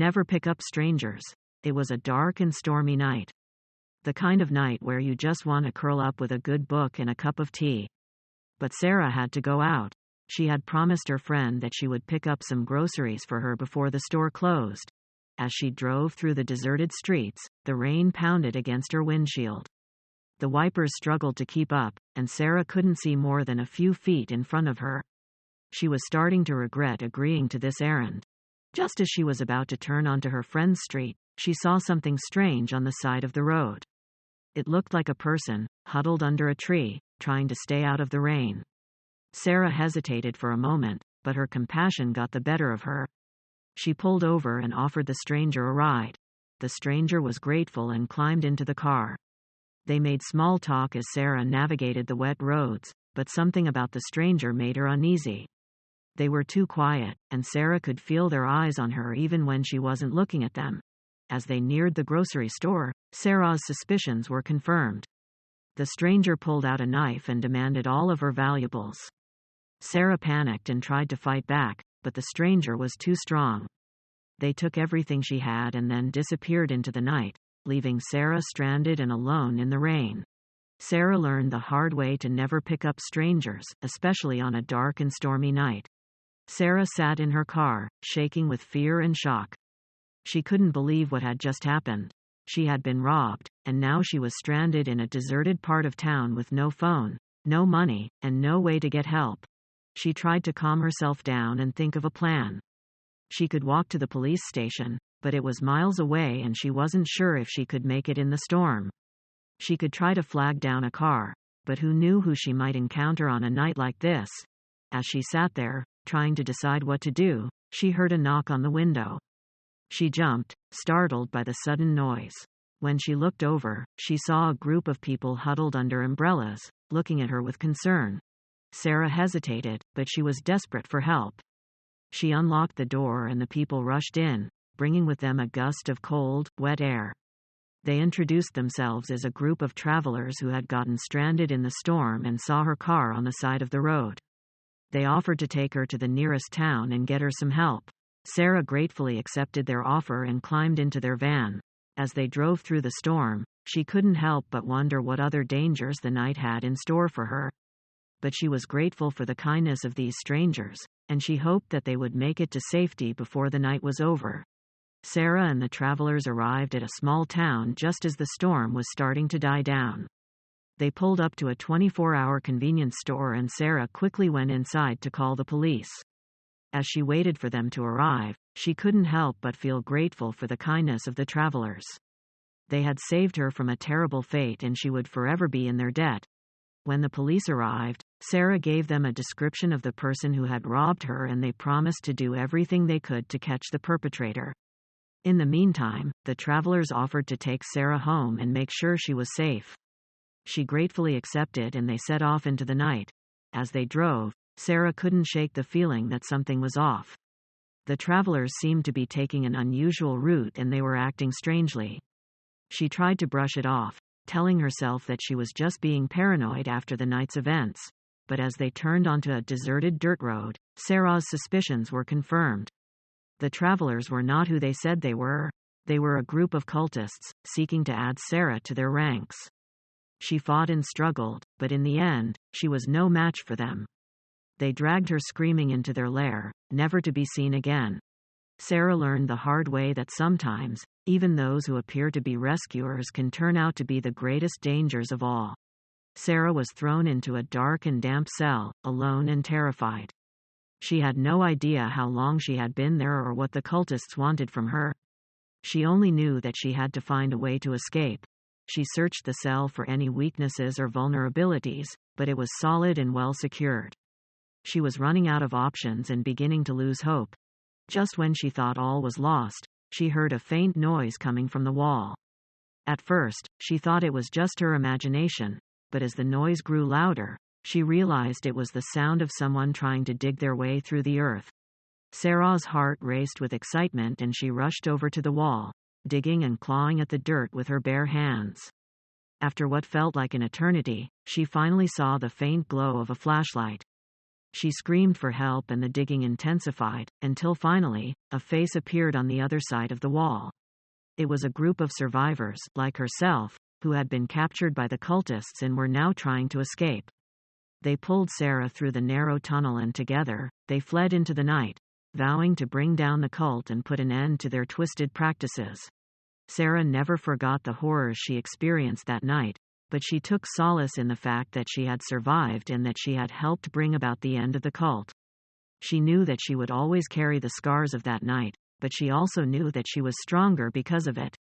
Never pick up strangers. It was a dark and stormy night. The kind of night where you just want to curl up with a good book and a cup of tea. But Sarah had to go out. She had promised her friend that she would pick up some groceries for her before the store closed. As she drove through the deserted streets, the rain pounded against her windshield. The wipers struggled to keep up, and Sarah couldn't see more than a few feet in front of her. She was starting to regret agreeing to this errand. Just as she was about to turn onto her friend's street, she saw something strange on the side of the road. It looked like a person, huddled under a tree, trying to stay out of the rain. Sarah hesitated for a moment, but her compassion got the better of her. She pulled over and offered the stranger a ride. The stranger was grateful and climbed into the car. They made small talk as Sarah navigated the wet roads, but something about the stranger made her uneasy. They were too quiet, and Sarah could feel their eyes on her even when she wasn't looking at them. As they neared the grocery store, Sarah's suspicions were confirmed. The stranger pulled out a knife and demanded all of her valuables. Sarah panicked and tried to fight back, but the stranger was too strong. They took everything she had and then disappeared into the night, leaving Sarah stranded and alone in the rain. Sarah learned the hard way to never pick up strangers, especially on a dark and stormy night. Sarah sat in her car, shaking with fear and shock. She couldn't believe what had just happened. She had been robbed, and now she was stranded in a deserted part of town with no phone, no money, and no way to get help. She tried to calm herself down and think of a plan. She could walk to the police station, but it was miles away and she wasn't sure if she could make it in the storm. She could try to flag down a car, but who knew who she might encounter on a night like this? As she sat there, trying to decide what to do, she heard a knock on the window. She jumped, startled by the sudden noise. When she looked over, she saw a group of people huddled under umbrellas, looking at her with concern. Sarah hesitated, but she was desperate for help. She unlocked the door and the people rushed in, bringing with them a gust of cold, wet air. They introduced themselves as a group of travelers who had gotten stranded in the storm and saw her car on the side of the road. They offered to take her to the nearest town and get her some help. Sarah gratefully accepted their offer and climbed into their van. As they drove through the storm, she couldn't help but wonder what other dangers the night had in store for her. But she was grateful for the kindness of these strangers, and she hoped that they would make it to safety before the night was over. Sarah and the travelers arrived at a small town just as the storm was starting to die down. They pulled up to a 24-hour convenience store and Sarah quickly went inside to call the police. As she waited for them to arrive, she couldn't help but feel grateful for the kindness of the travelers. They had saved her from a terrible fate and she would forever be in their debt. When the police arrived, Sarah gave them a description of the person who had robbed her and they promised to do everything they could to catch the perpetrator. In the meantime, the travelers offered to take Sarah home and make sure she was safe. She gratefully accepted and they set off into the night. As they drove, Sarah couldn't shake the feeling that something was off. The travelers seemed to be taking an unusual route and they were acting strangely. She tried to brush it off, telling herself that she was just being paranoid after the night's events. But as they turned onto a deserted dirt road, Sarah's suspicions were confirmed. The travelers were not who they said they were. They were a group of cultists, seeking to add Sarah to their ranks. She fought and struggled, but in the end, she was no match for them. They dragged her screaming into their lair, never to be seen again. Sarah learned the hard way that sometimes, even those who appear to be rescuers can turn out to be the greatest dangers of all. Sarah was thrown into a dark and damp cell, alone and terrified. She had no idea how long she had been there or what the cultists wanted from her. She only knew that she had to find a way to escape. She searched the cell for any weaknesses or vulnerabilities, but it was solid and well secured. She was running out of options and beginning to lose hope. Just when she thought all was lost, she heard a faint noise coming from the wall. At first, she thought it was just her imagination, but as the noise grew louder, she realized it was the sound of someone trying to dig their way through the earth. Sarah's heart raced with excitement and she rushed over to the wall, digging and clawing at the dirt with her bare hands. After what felt like an eternity, she finally saw the faint glow of a flashlight. She screamed for help and the digging intensified, until finally, a face appeared on the other side of the wall. It was a group of survivors, like herself, who had been captured by the cultists and were now trying to escape. They pulled Sarah through the narrow tunnel and together, they fled into the night, vowing to bring down the cult and put an end to their twisted practices. Sarah never forgot the horrors she experienced that night, but she took solace in the fact that she had survived and that she had helped bring about the end of the cult. She knew that she would always carry the scars of that night, but she also knew that she was stronger because of it.